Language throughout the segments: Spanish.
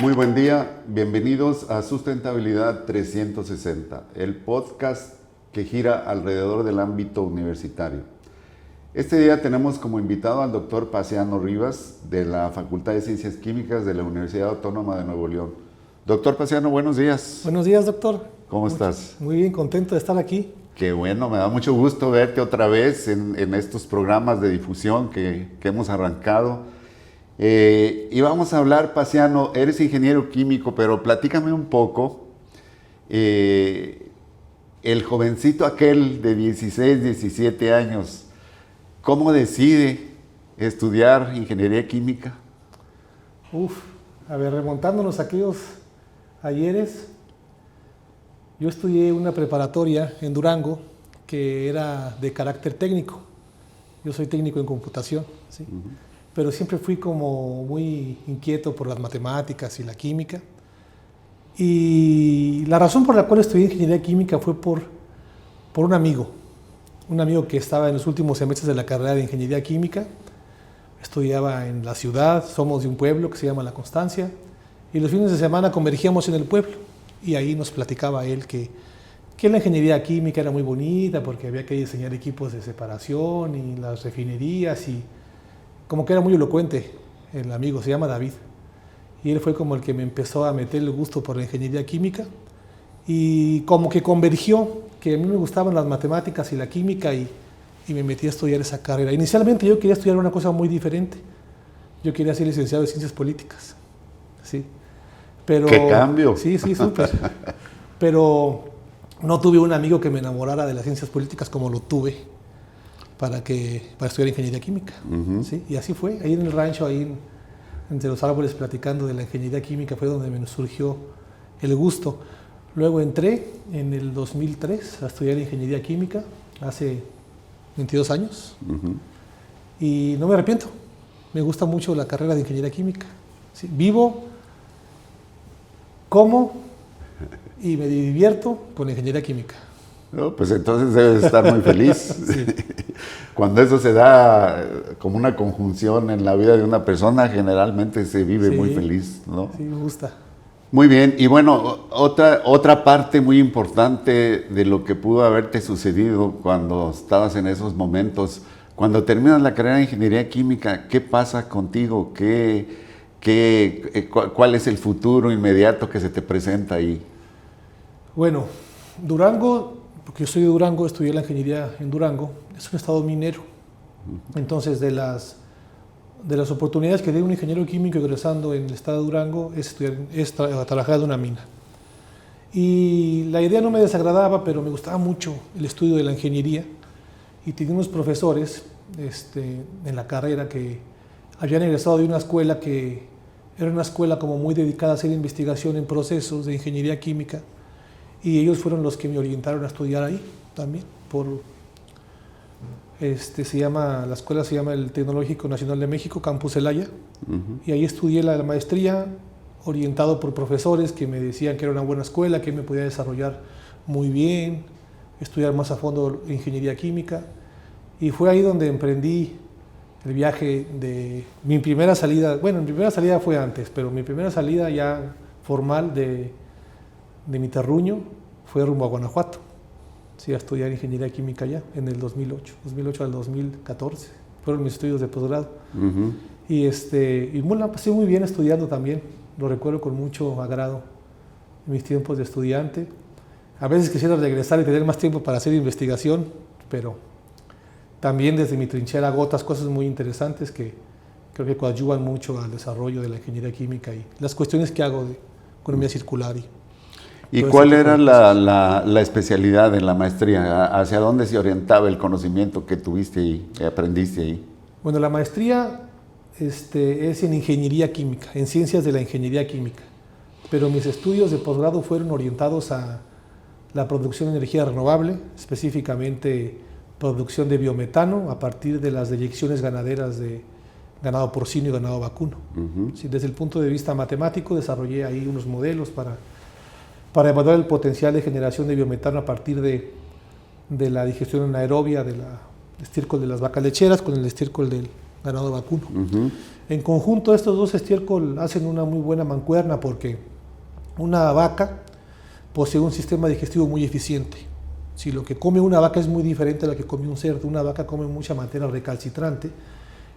Muy buen día, bienvenidos a Sustentabilidad 360, el podcast que gira alrededor del ámbito universitario. Este día tenemos como invitado al doctor Paciano Rivas de la Facultad de Ciencias Químicas de la Universidad Autónoma de Nuevo León. Doctor Paciano, buenos días. Buenos días, doctor. ¿Cómo estás? Muy bien, contento de estar aquí. Qué bueno, me da mucho gusto verte otra vez en estos programas de difusión que hemos arrancado. Y vamos a hablar, Paciano, eres ingeniero químico, pero platícame un poco. El jovencito aquel de 16, 17 años, ¿cómo decide estudiar ingeniería química? Remontándonos a aquellos ayeres, yo estudié una preparatoria en Durango que era de carácter técnico. Yo soy técnico en computación, ¿sí? Pero siempre fui como muy inquieto por las matemáticas y la química. Y la razón por la cual estudié ingeniería química fue por un amigo que estaba en los últimos semestres de la carrera de ingeniería química. Estudiaba en la ciudad, somos de un pueblo que se llama La Constancia, y los fines de semana convergíamos en el pueblo, y ahí nos platicaba él que la ingeniería química era muy bonita porque había que diseñar equipos de separación y las refinerías, y como que era muy elocuente el amigo, se llama David, y él fue como el que me empezó a meter el gusto por la ingeniería química, y como que convergió que a mí me gustaban las matemáticas y la química, y me metí a estudiar esa carrera. Inicialmente yo quería estudiar una cosa muy diferente. Yo quería ser licenciado en Ciencias Políticas. ¿Sí? Pero, ¡qué cambio! Sí, súper. Pero no tuve un amigo que me enamorara de las ciencias políticas como lo tuve para estudiar ingeniería química. ¿Sí? Y así fue. Ahí en el rancho, entre los árboles, platicando de la ingeniería química, fue donde me surgió el gusto. Luego entré en el 2003 a estudiar ingeniería química, hace 22 años, y no me arrepiento. Me gusta mucho la carrera de ingeniería química. ¿Sí? Vivo, como y me divierto con la ingeniería química. No, pues entonces debes estar muy feliz. Sí. Cuando eso se da como una conjunción en la vida de una persona, generalmente se vive muy feliz, ¿no? Sí, me gusta. Muy bien, y bueno, otra parte muy importante de lo que pudo haberte sucedido cuando estabas en esos momentos, cuando terminas la carrera de ingeniería química, ¿qué pasa contigo? ¿Cuál es el futuro inmediato que se te presenta ahí? Bueno, Durango, porque yo soy de Durango, estudié la ingeniería en Durango, es un estado minero. Entonces, de las oportunidades que tiene un ingeniero químico egresando en el estado de Durango es trabajar en una mina. Y la idea no me desagradaba, pero me gustaba mucho el estudio de la ingeniería, y tenía unos profesores en la carrera que habían egresado de una escuela que era una escuela como muy dedicada a hacer investigación en procesos de ingeniería química, y ellos fueron los que me orientaron a estudiar ahí también. La escuela se llama el Tecnológico Nacional de México, Campus Celaya, y ahí estudié la maestría, orientado por profesores que me decían que era una buena escuela, que me podía desarrollar muy bien, estudiar más a fondo ingeniería química, y fue ahí donde emprendí el viaje de mi primera salida. Bueno, mi primera salida fue antes, pero mi primera salida ya formal de mi terruño fue rumbo a Guanajuato. Sí, a estudiar ingeniería química allá en el 2008 al 2014. Fueron mis estudios de posgrado. Y la pasé muy bien estudiando también. Lo recuerdo con mucho agrado en mis tiempos de estudiante. A veces quisiera regresar y tener más tiempo para hacer investigación, pero también desde mi trinchera hago otras cosas muy interesantes que creo que coadyuvan mucho al desarrollo de la ingeniería química y las cuestiones que hago de economía circular. ¿Y cuál era la especialidad en la maestría? ¿Hacia dónde se orientaba el conocimiento que tuviste y que aprendiste ahí? Bueno, la maestría es en ingeniería química, en ciencias de la ingeniería química, pero mis estudios de posgrado fueron orientados a la producción de energía renovable, específicamente producción de biometano a partir de las deyecciones ganaderas de ganado porcino y ganado vacuno. Sí, desde el punto de vista matemático desarrollé ahí unos modelos para evaluar el potencial de generación de biometano a partir de la digestión anaerobia del estiércol de las vacas lecheras con el estiércol del ganado vacuno. En conjunto estos dos estiércol hacen una muy buena mancuerna porque una vaca posee un sistema digestivo muy eficiente. Si lo que come una vaca es muy diferente a lo que come un cerdo, una vaca come mucha materia recalcitrante,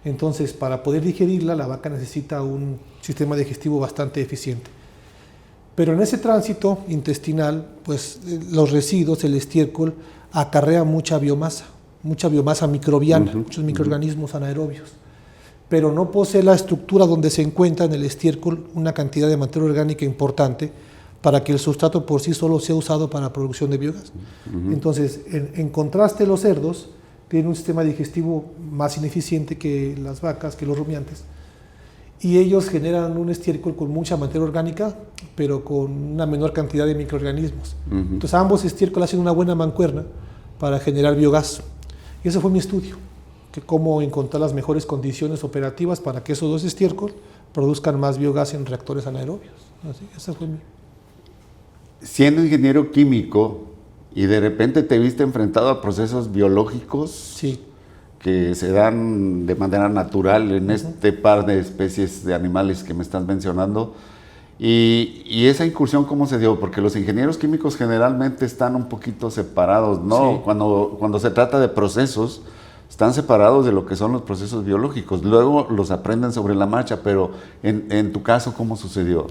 entonces para poder digerirla la vaca necesita un sistema digestivo bastante eficiente. Pero en ese tránsito intestinal, pues los residuos, el estiércol, acarrea mucha biomasa microbiana, muchos microorganismos anaerobios, pero no posee la estructura donde se encuentra en el estiércol una cantidad de materia orgánica importante para que el sustrato por sí solo sea usado para la producción de biogás. Entonces, en contraste, los cerdos tienen un sistema digestivo más ineficiente que las vacas, que los rumiantes, y ellos generan un estiércol con mucha materia orgánica, pero con una menor cantidad de microorganismos. Entonces, ambos estiércoles hacen una buena mancuerna para generar biogás. Y ese fue mi estudio, que cómo encontrar las mejores condiciones operativas para que esos dos estiércoles produzcan más biogás en reactores anaerobios. Así, esa fue mi... Siendo ingeniero químico y de repente te viste enfrentado a procesos biológicos, sí, que se dan de manera natural en este par de especies de animales que me estás mencionando. Y esa incursión, ¿cómo se dio? Porque los ingenieros químicos generalmente están un poquito separados, ¿no? Sí. Cuando se trata de procesos, están separados de lo que son los procesos biológicos. Luego los aprenden sobre la marcha, pero en tu caso, ¿cómo sucedió?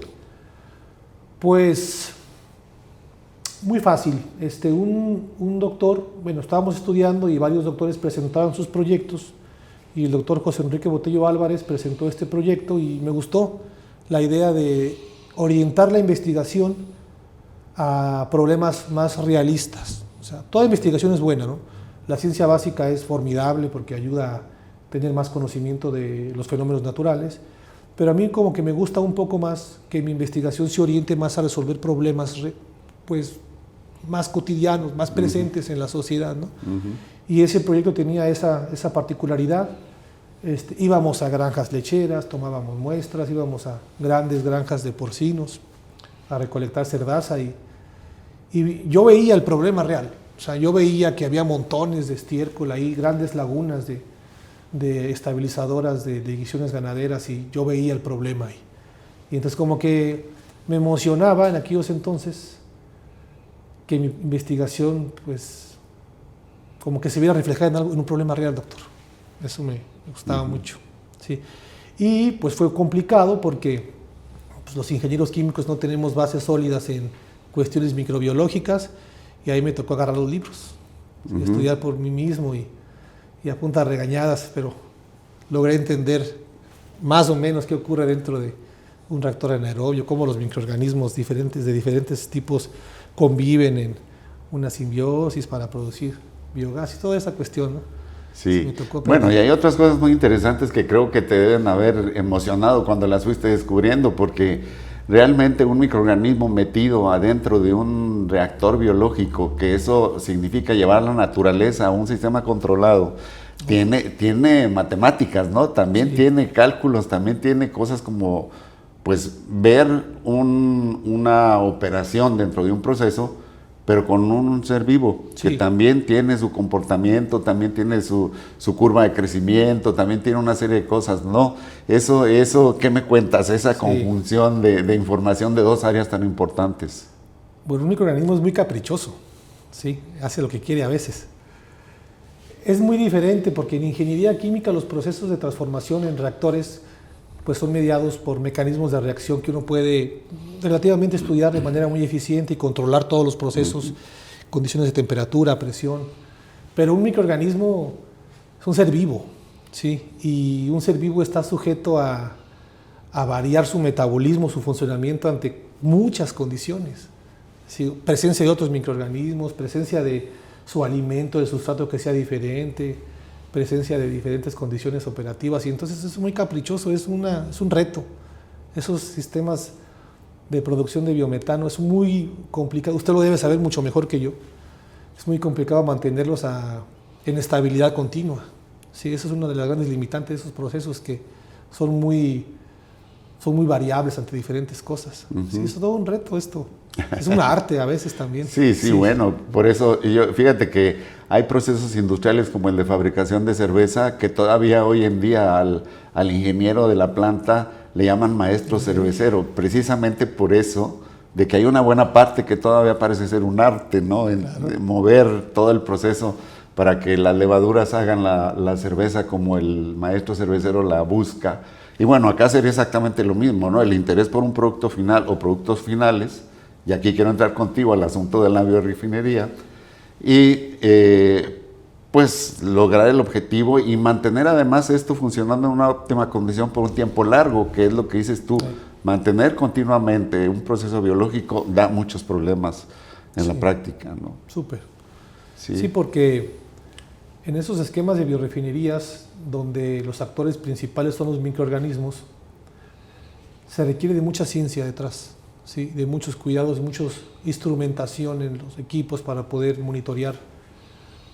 Pues muy fácil. Un doctor, bueno, estábamos estudiando y varios doctores presentaron sus proyectos y el doctor José Enrique Botello Álvarez presentó este proyecto y me gustó la idea de orientar la investigación a problemas más realistas. O sea, toda investigación es buena, ¿no? La ciencia básica es formidable porque ayuda a tener más conocimiento de los fenómenos naturales, pero a mí como que me gusta un poco más que mi investigación se oriente más a resolver problemas pues más cotidianos, más presentes en la sociedad, ¿no? Y ese proyecto tenía esa particularidad. Íbamos a granjas lecheras, tomábamos muestras, íbamos a grandes granjas de porcinos a recolectar cerdaza y yo veía el problema real. O sea, yo veía que había montones de estiércol ahí, grandes lagunas de estabilizadoras de divisiones ganaderas y yo veía el problema ahí. Y entonces como que me emocionaba en aquellos entonces que mi investigación pues como que se viera reflejada en un problema real, doctor. Eso me gustaba mucho. Sí. Y pues fue complicado porque pues, los ingenieros químicos no tenemos bases sólidas en cuestiones microbiológicas y ahí me tocó agarrar los libros, estudiar por mí mismo y a punta de regañadas, pero logré entender más o menos qué ocurre dentro de un reactor anaerobio, cómo los microorganismos de diferentes tipos conviven en una simbiosis para producir biogás y toda esa cuestión, ¿no? Sí, bueno, y hay otras cosas muy interesantes que creo que te deben haber emocionado cuando las fuiste descubriendo, porque realmente un microorganismo metido adentro de un reactor biológico, que eso significa llevar la naturaleza a un sistema controlado, tiene matemáticas, ¿no? También sí. Tiene cálculos, también tiene cosas como, pues, ver una operación dentro de un proceso, pero con un ser vivo, sí. Que también tiene su comportamiento, también tiene su curva de crecimiento, también tiene una serie de cosas, ¿no? Eso ¿qué me cuentas? Esa conjunción de información de dos áreas tan importantes. Bueno, un microorganismo es muy caprichoso, ¿sí? Hace lo que quiere a veces. Es muy diferente porque en ingeniería química los procesos de transformación en reactores pues son mediados por mecanismos de reacción que uno puede relativamente estudiar de manera muy eficiente y controlar todos los procesos, condiciones de temperatura, presión. Pero un microorganismo es un ser vivo, ¿sí? Y un ser vivo está sujeto a variar su metabolismo, su funcionamiento ante muchas condiciones, ¿sí? Presencia de otros microorganismos, presencia de su alimento, de sustrato que sea diferente, presencia de diferentes condiciones operativas, y entonces es muy caprichoso, es un reto. Esos sistemas de producción de biometano es muy complicado, usted lo debe saber mucho mejor que yo, es muy complicado mantenerlos en estabilidad continua. Sí, eso es una de las grandes limitantes de esos procesos que son muy variables ante diferentes cosas. Sí, es todo un reto esto. Es un arte a veces también. Sí, sí, bueno, por eso, fíjate que hay procesos industriales como el de fabricación de cerveza que todavía hoy en día al ingeniero de la planta le llaman maestro cervecero, precisamente por eso, de que hay una buena parte que todavía parece ser un arte, ¿no? De mover todo el proceso para que las levaduras hagan la cerveza como el maestro cervecero la busca. Y bueno, acá sería exactamente lo mismo, ¿no? El interés por un producto final o productos finales, y aquí quiero entrar contigo al asunto de la biorefinería, y pues lograr el objetivo y mantener además esto funcionando en una óptima condición por un tiempo largo, que es lo que dices tú. Mantener continuamente un proceso biológico da muchos problemas en la práctica, ¿no? Súper. Sí, porque en esos esquemas de biorefinerías, donde los actores principales son los microorganismos, se requiere de mucha ciencia detrás, ¿sí? De muchos cuidados, de mucha instrumentación en los equipos para poder monitorear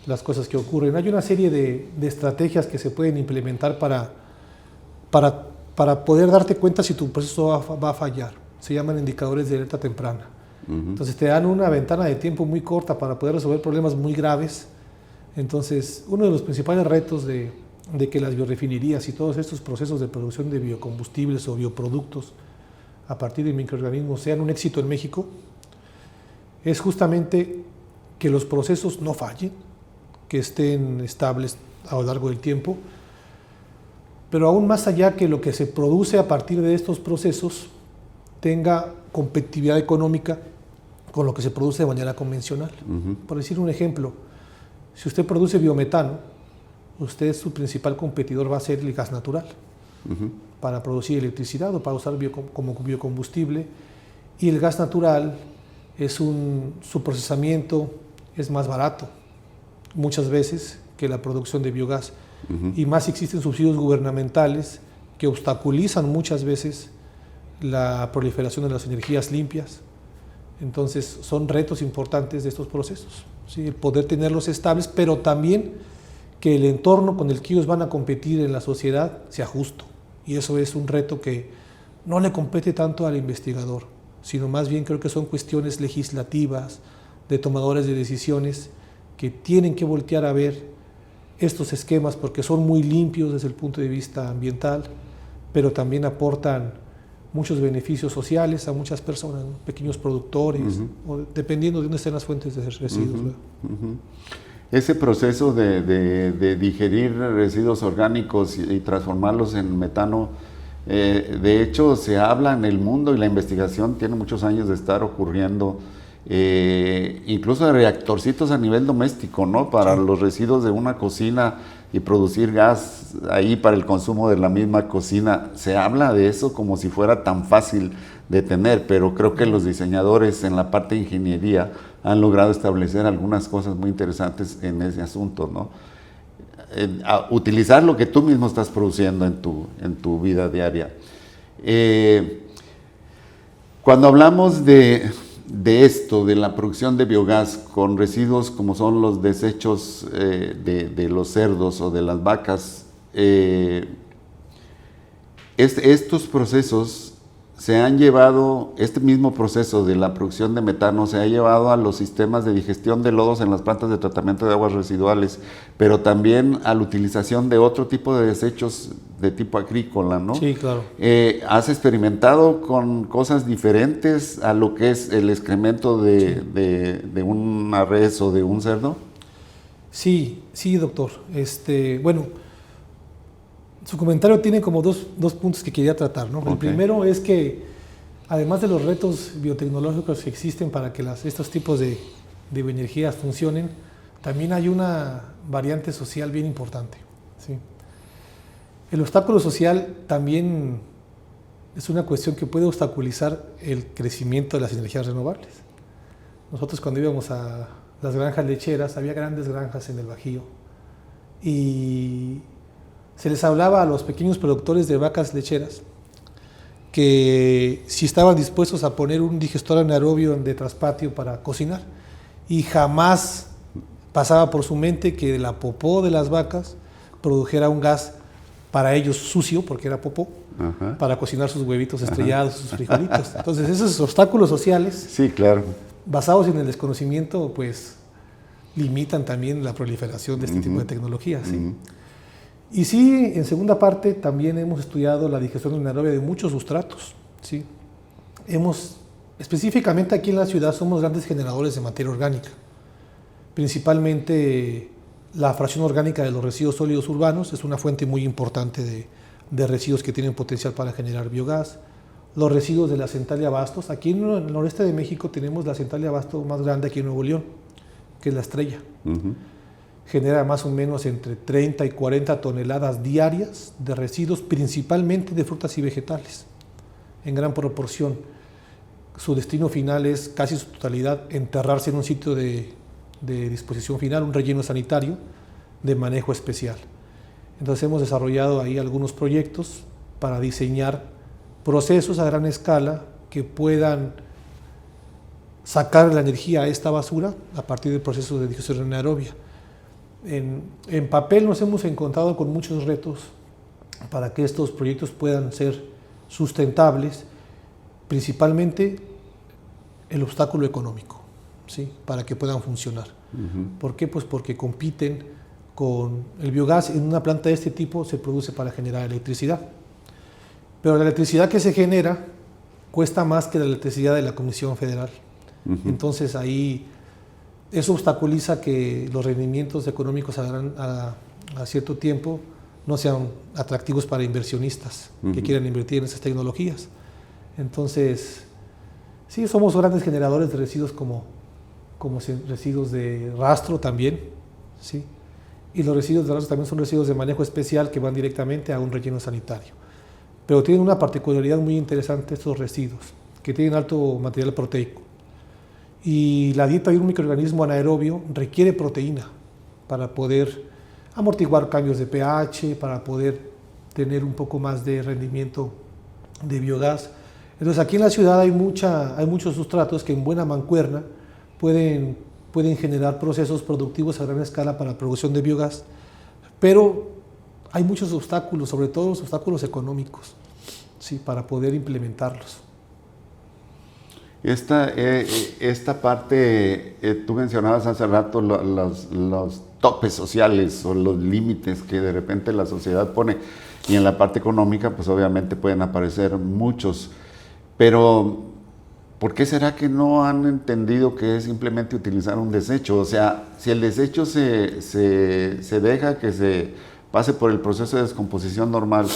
las cosas que ocurren. Hay una serie de estrategias que se pueden implementar para poder darte cuenta si tu proceso va a fallar. Se llaman indicadores de alerta temprana. Entonces te dan una ventana de tiempo muy corta para poder resolver problemas muy graves. Entonces, uno de los principales retos de que las biorefinerías y todos estos procesos de producción de biocombustibles o bioproductos a partir de microorganismos sean un éxito en México es justamente que los procesos no fallen, que estén estables a lo largo del tiempo, pero aún más allá, que lo que se produce a partir de estos procesos tenga competitividad económica con lo que se produce de manera convencional. Por decir un ejemplo, si usted produce biometano, su principal competidor va a ser el gas natural para producir electricidad o para usar como biocombustible, y el gas natural su procesamiento es más barato muchas veces que la producción de biogás, y más si existen subsidios gubernamentales que obstaculizan muchas veces la proliferación de las energías limpias. Entonces son retos importantes de estos procesos, ¿sí? El poder tenerlos estables, pero también que el entorno con el que ellos van a competir en la sociedad sea justo, y eso es un reto que no le compete tanto al investigador, sino más bien creo que son cuestiones legislativas, de tomadores de decisiones, que tienen que voltear a ver estos esquemas porque son muy limpios desde el punto de vista ambiental, pero también aportan muchos beneficios sociales a muchas personas, ¿no? Pequeños productores, o dependiendo de dónde estén las fuentes de residuos. Ese proceso de digerir residuos orgánicos y transformarlos en metano, de hecho se habla en el mundo, y la investigación tiene muchos años de estar ocurriendo, incluso de reactorcitos a nivel doméstico, ¿no? Para los residuos de una cocina y producir gas ahí para el consumo de la misma cocina. Se habla de eso como si fuera tan fácil de tener, pero creo que los diseñadores en la parte de ingeniería han logrado establecer algunas cosas muy interesantes en ese asunto, ¿no? Utilizar lo que tú mismo estás produciendo en tu vida diaria. Cuando hablamos de esto, de la producción de biogás con residuos como son los desechos de los cerdos o de las vacas, estos procesos se han llevado, este mismo proceso de la producción de metano se ha llevado a los sistemas de digestión de lodos en las plantas de tratamiento de aguas residuales, pero también a la utilización de otro tipo de desechos de tipo agrícola, ¿no? Sí, claro. ¿Has experimentado con cosas diferentes a lo que es el excremento de una res o de un cerdo? Sí, doctor. Bueno, su comentario tiene como dos puntos que quería tratar, ¿no? El primero es que, además de los retos biotecnológicos que existen para que estos tipos de bioenergías funcionen, también hay una variante social bien importante, ¿sí? El obstáculo social también es una cuestión que puede obstaculizar el crecimiento de las energías renovables. Nosotros, cuando íbamos a las granjas lecheras, había grandes granjas en el Bajío, y se les hablaba a los pequeños productores de vacas lecheras que si estaban dispuestos a poner un digestor anaerobio de traspatio para cocinar, y jamás pasaba por su mente que la popó de las vacas produjera un gas para ellos sucio, porque era popó, para cocinar sus huevitos estrellados, sus frijolitos. Entonces, esos obstáculos sociales, sí, claro, basados en el desconocimiento, pues limitan también la proliferación de este tipo de tecnologías. ¿Sí? Y sí, en segunda parte también hemos estudiado la digestión anaerobia de muchos sustratos. ¿Sí? Específicamente aquí en la ciudad somos grandes generadores de materia orgánica, principalmente la fracción orgánica de los residuos sólidos urbanos es una fuente muy importante de residuos que tienen potencial para generar biogás. Los residuos de la central de abastos, aquí en el noreste de México tenemos la central de abasto más grande aquí en Nuevo León, que es La Estrella. Genera más o menos entre 30 y 40 toneladas diarias de residuos, principalmente de frutas y vegetales, en gran proporción. Su destino final es casi su totalidad enterrarse en un sitio de disposición final, un relleno sanitario de manejo especial. Entonces hemos desarrollado ahí algunos proyectos para diseñar procesos a gran escala que puedan sacar la energía a esta basura a partir del proceso de digestión anaerobia. En papel nos hemos encontrado con muchos retos para que estos proyectos puedan ser sustentables, principalmente el obstáculo económico, ¿sí? Para que puedan funcionar. ¿Por qué? Pues porque compiten con el biogás. En una planta de este tipo se produce para generar electricidad, pero la electricidad que se genera cuesta más que la electricidad de la Comisión Federal. Entonces ahí eso obstaculiza que los rendimientos económicos a cierto tiempo no sean atractivos para inversionistas que quieran invertir en esas tecnologías. Entonces, sí, somos grandes generadores de residuos como residuos de rastro también, ¿sí? Y los residuos de rastro también son residuos de manejo especial que van directamente a un relleno sanitario. Pero tienen una particularidad muy interesante estos residuos, que tienen alto material proteico. Y la dieta de un microorganismo anaerobio requiere proteína para poder amortiguar cambios de pH, para poder tener un poco más de rendimiento de biogás. Entonces aquí en la ciudad hay muchos sustratos que en buena mancuerna pueden generar procesos productivos a gran escala para la producción de biogás, pero hay muchos obstáculos, sobre todo los obstáculos económicos, ¿sí? Para poder implementarlos. Esta parte, tú mencionabas hace rato los topes sociales o los límites que de repente la sociedad pone, y en la parte económica pues obviamente pueden aparecer muchos, pero ¿por qué será que no han entendido que es simplemente utilizar un desecho? O sea, si el desecho se deja que se pase por el proceso de descomposición normal,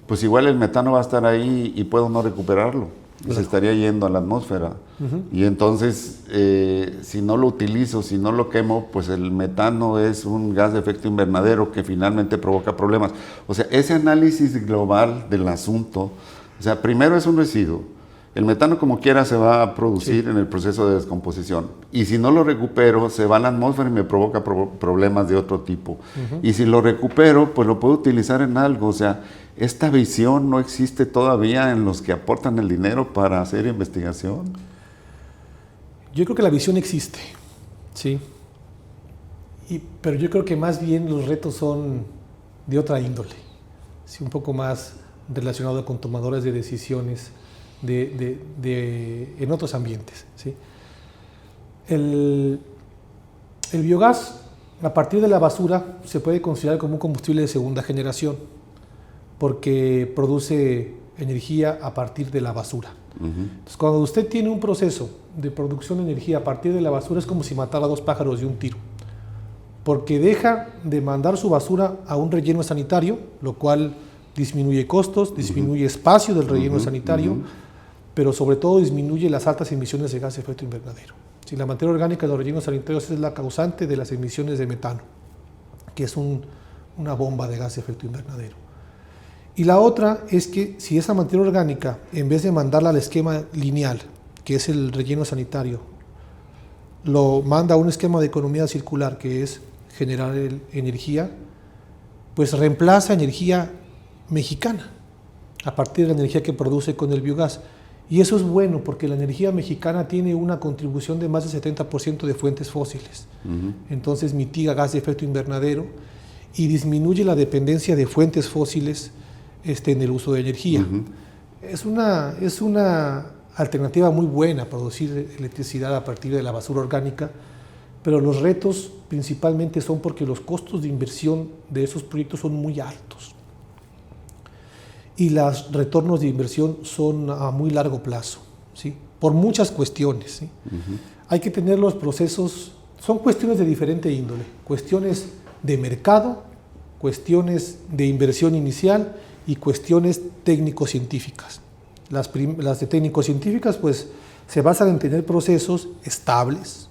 pues igual el metano va a estar ahí y puedo no recuperarlo. Se estaría yendo a la atmósfera. Y entonces, si no lo utilizo, si no lo quemo, pues el metano es un gas de efecto invernadero que finalmente provoca problemas. O sea, ese análisis global del asunto, o sea, primero es un residuo. El metano como quiera se va a producir en el proceso de descomposición. Y si no lo recupero, se va a la atmósfera y me provoca problemas de otro tipo. Y si lo recupero, pues lo puedo utilizar en algo. O sea, esta visión no existe todavía en los que aportan el dinero para hacer investigación. Yo creo que la visión existe, sí. Pero yo creo que más bien los retos son de otra índole, sí, un poco más relacionado con tomadores de decisiones en otros ambientes, ¿sí? El biogás, a partir de la basura, se puede considerar como un combustible de segunda generación, porque produce energía a partir de la basura. Entonces, cuando usted tiene un proceso de producción de energía a partir de la basura, es como si matara a dos pájaros de un tiro, porque deja de mandar su basura a un relleno sanitario, lo cual disminuye costos, disminuye espacio del relleno sanitario, pero sobre todo disminuye las altas emisiones de gas de efecto invernadero. Si la materia orgánica de los rellenos sanitarios es la causante de las emisiones de metano, que es una bomba de gas de efecto invernadero. Y la otra es que si esa materia orgánica, en vez de mandarla al esquema lineal, que es el relleno sanitario, lo manda a un esquema de economía circular, que es generar energía, pues reemplaza energía mexicana a partir de la energía que produce con el biogás. Y eso es bueno porque la energía mexicana tiene una contribución de más del 70% de fuentes fósiles. Entonces mitiga gas de efecto invernadero y disminuye la dependencia de fuentes fósiles en el uso de energía. Es una alternativa muy buena producir electricidad a partir de la basura orgánica, pero los retos principalmente son porque los costos de inversión de esos proyectos son muy altos y los retornos de inversión son a muy largo plazo, ¿sí? Por muchas cuestiones, ¿sí? Hay que tener los procesos, son cuestiones de diferente índole, cuestiones de mercado, cuestiones de inversión inicial y cuestiones técnico-científicas. Las de técnico-científicas pues se basan en tener procesos estables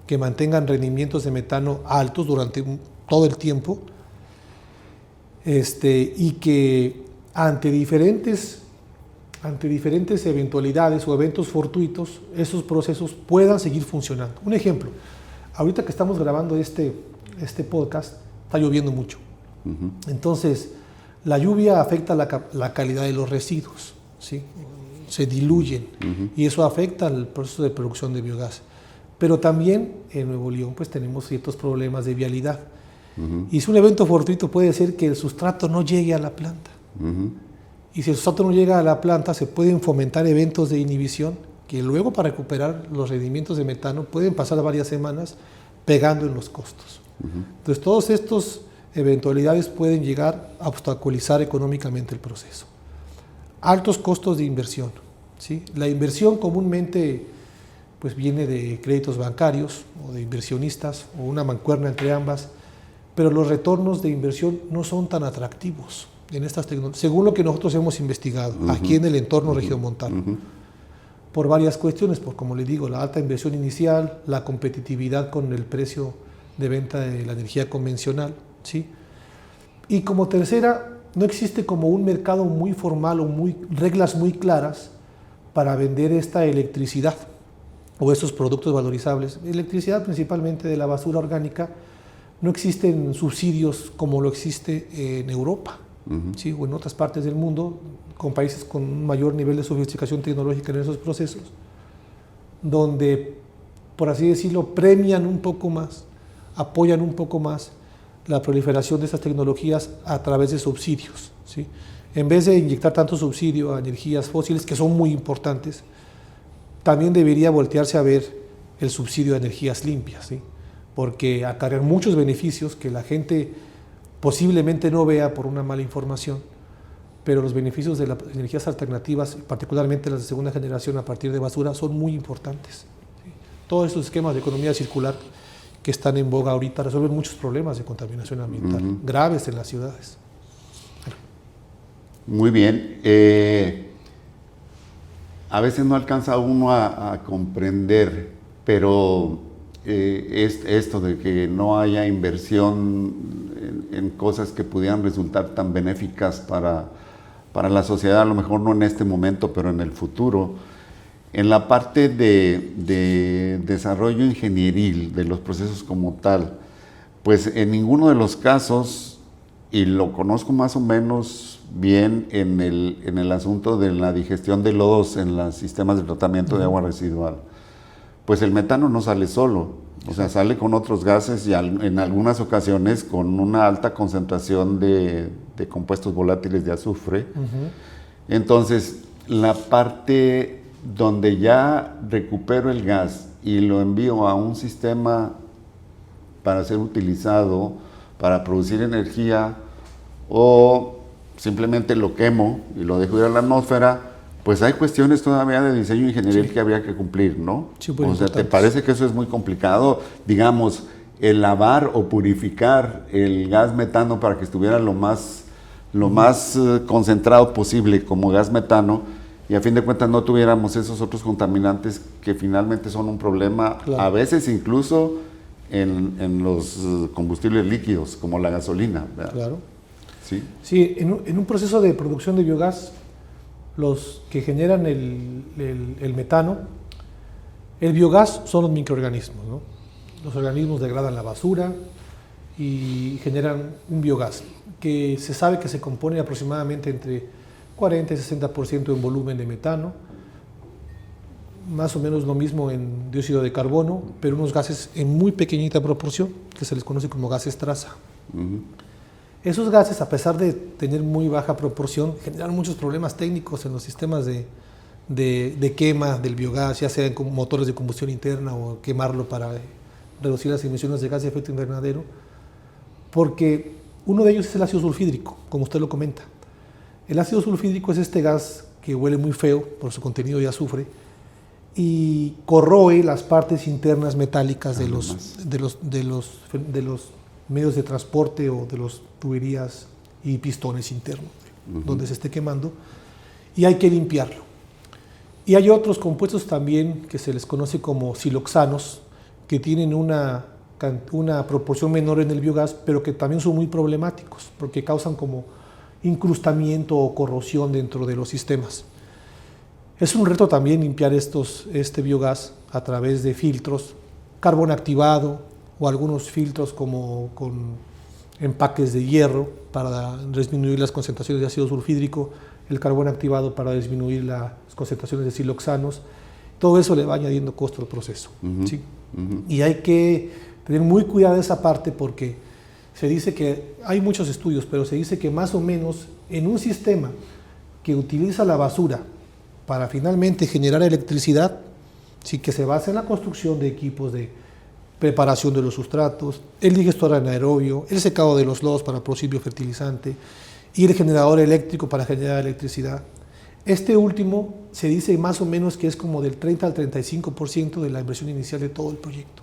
que mantengan rendimientos de metano altos durante todo el tiempo y que ante diferentes eventualidades o eventos fortuitos esos procesos puedan seguir funcionando. Un ejemplo, ahorita que estamos grabando este podcast está lloviendo mucho. Entonces la lluvia afecta la calidad de los residuos, ¿sí? Se diluyen y eso afecta el proceso de producción de biogás. Pero también en Nuevo León pues tenemos ciertos problemas de vialidad. Y si un evento fortuito puede ser que el sustrato no llegue a la planta. Y si el sustrato no llega a la planta, se pueden fomentar eventos de inhibición que luego para recuperar los rendimientos de metano pueden pasar varias semanas pegando en los costos. Entonces todas estas eventualidades pueden llegar a obstaculizar económicamente el proceso. Altos costos de inversión, ¿sí? La inversión comúnmente pues viene de créditos bancarios o de inversionistas o una mancuerna entre ambas, pero los retornos de inversión no son tan atractivos en estas tecnologías, según lo que nosotros hemos investigado aquí en el entorno regiomontano, por varias cuestiones, por como les digo, la alta inversión inicial, la competitividad con el precio de venta de la energía convencional, ¿sí? Y como tercera, no existe como un mercado muy formal o reglas muy claras para vender esta electricidad o esos productos valorizables. Electricidad principalmente de la basura orgánica, no existen subsidios como lo existe en Europa, ¿sí? O en otras partes del mundo, con países con un mayor nivel de sofisticación tecnológica en esos procesos, donde, por así decirlo, premian un poco más, apoyan un poco más la proliferación de estas tecnologías a través de subsidios, ¿sí? En vez de inyectar tanto subsidio a energías fósiles, que son muy importantes, también debería voltearse a ver el subsidio a energías limpias, ¿sí? Porque acarrean muchos beneficios que la gente posiblemente no vea por una mala información, pero los beneficios de las energías alternativas, particularmente las de segunda generación a partir de basura, son muy importantes, ¿sí? Todos estos esquemas de economía circular que están en boga ahorita resuelven muchos problemas de contaminación ambiental graves en las ciudades. Muy bien. A veces no alcanza uno a comprender, pero esto de que no haya inversión en cosas que pudieran resultar tan benéficas para la sociedad, a lo mejor no en este momento, pero en el futuro. En la parte de desarrollo ingenieril de los procesos como tal, pues en ninguno de los casos, y lo conozco más o menos bien en el asunto de la digestión de lodos en los sistemas de tratamiento de agua residual, pues el metano no sale solo, o sea, sale con otros gases y en algunas ocasiones con una alta concentración de compuestos volátiles de azufre. Entonces, la parte donde ya recupero el gas y lo envío a un sistema para ser utilizado para producir energía o simplemente lo quemo y lo dejo ir a la atmósfera, pues hay cuestiones todavía de diseño ingenieril que habría que cumplir, ¿no? Sí, o sea, ¿te parece que eso es muy complicado? Digamos, el lavar o purificar el gas metano para que estuviera lo más concentrado posible como gas metano, y a fin de cuentas no tuviéramos esos otros contaminantes que finalmente son un problema, a veces incluso en los combustibles líquidos, como la gasolina, ¿verdad? Claro. Sí, sí, en un proceso de producción de biogás, los que generan el metano, el biogás son los microorganismos, ¿no? Los organismos degradan la basura y generan un biogás que se sabe que se compone aproximadamente entre 40 y 60% en volumen de metano, más o menos lo mismo en dióxido de carbono, pero unos gases en muy pequeñita proporción, que se les conoce como gases traza. Esos gases, a pesar de tener muy baja proporción, generan muchos problemas técnicos en los sistemas de quema del biogás, ya sea en motores de combustión interna o quemarlo para reducir las emisiones de gas de efecto invernadero, porque uno de ellos es el ácido sulfídrico, como usted lo comenta. El ácido sulfídrico es este gas que huele muy feo por su contenido de azufre y corroe las partes internas metálicas de los medios de transporte o de las tuberías y pistones internos, donde se esté quemando, y hay que limpiarlo. Y hay otros compuestos también que se les conoce como siloxanos, que tienen una proporción menor en el biogás, pero que también son muy problemáticos, porque causan como incrustamiento o corrosión dentro de los sistemas. Es un reto también limpiar este biogás a través de filtros, carbón activado o algunos filtros como con empaques de hierro para disminuir las concentraciones de ácido sulfídrico, el carbón activado para disminuir las concentraciones de siloxanos. Todo eso le va añadiendo costo al proceso. ¿Sí? Y hay que tener muy cuidado de esa parte porque se dice que, hay muchos estudios, pero se dice que más o menos en un sistema que utiliza la basura para finalmente generar electricidad, sí, que se basa en la construcción de equipos de preparación de los sustratos, el digestor anaerobio, el secado de los lodos para producir biofertilizante y el generador eléctrico para generar electricidad. Este último se dice más o menos que es como del 30 al 35% de la inversión inicial de todo el proyecto.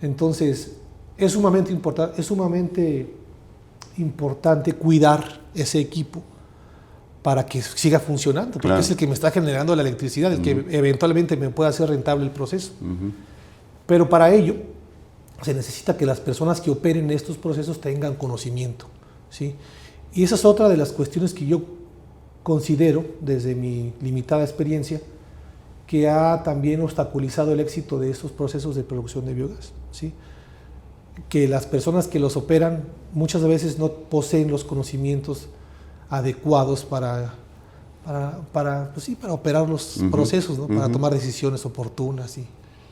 Entonces, es sumamente importante cuidar ese equipo para que siga funcionando, porque es el que me está generando la electricidad, el que eventualmente me pueda hacer rentable el proceso. Pero para ello se necesita que las personas que operen estos procesos tengan conocimiento, ¿sí? Y esa es otra de las cuestiones que yo considero, desde mi limitada experiencia, que ha también obstaculizado el éxito de estos procesos de producción de biogás, ¿sí? Que las personas que los operan muchas veces no poseen los conocimientos adecuados para operar los procesos, ¿no? Para tomar decisiones oportunas y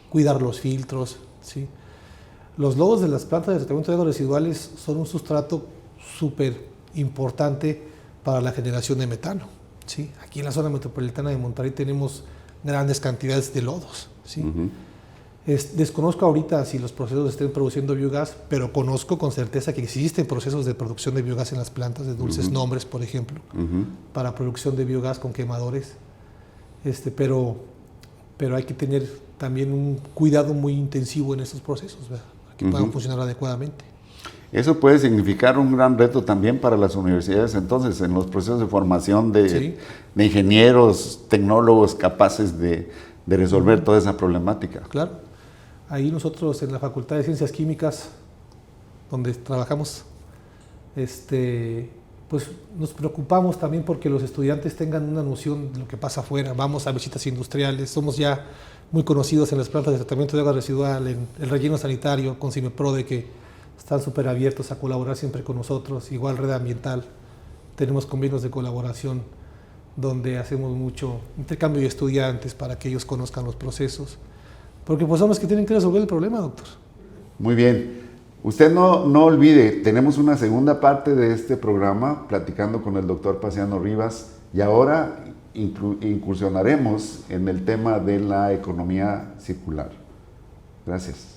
cuidar los filtros, ¿sí? Los lodos de las plantas de tratamiento de aguas residuales son un sustrato súper importante para la generación de metano, ¿sí? Aquí en la zona metropolitana de Monterrey tenemos grandes cantidades de lodos, ¿sí? Desconozco ahorita si los procesos estén produciendo biogás, pero conozco con certeza que existen procesos de producción de biogás en las plantas de Dulces Nombres, por ejemplo, para producción de biogás con quemadores, pero hay que tener también un cuidado muy intensivo en estos procesos, ¿verdad? Para que puedan funcionar adecuadamente. Eso puede significar un gran reto también para las universidades, entonces, en los procesos de formación de ingenieros, tecnólogos capaces de resolver toda esa problemática. Claro. Ahí nosotros en la Facultad de Ciencias Químicas, donde trabajamos, pues nos preocupamos también porque los estudiantes tengan una noción de lo que pasa afuera. Vamos a visitas industriales, somos ya muy conocidos en las plantas de tratamiento de agua residual, en el relleno sanitario, con CIMEPRODE, que están súper abiertos a colaborar siempre con nosotros, igual Red Ambiental. Tenemos convenios de colaboración donde hacemos mucho intercambio de estudiantes para que ellos conozcan los procesos. Porque pues son los que tienen que resolver el problema, doctor. Muy bien. Usted no olvide, tenemos una segunda parte de este programa platicando con el doctor Paciano Rivas y ahora incursionaremos en el tema de la economía circular. Gracias.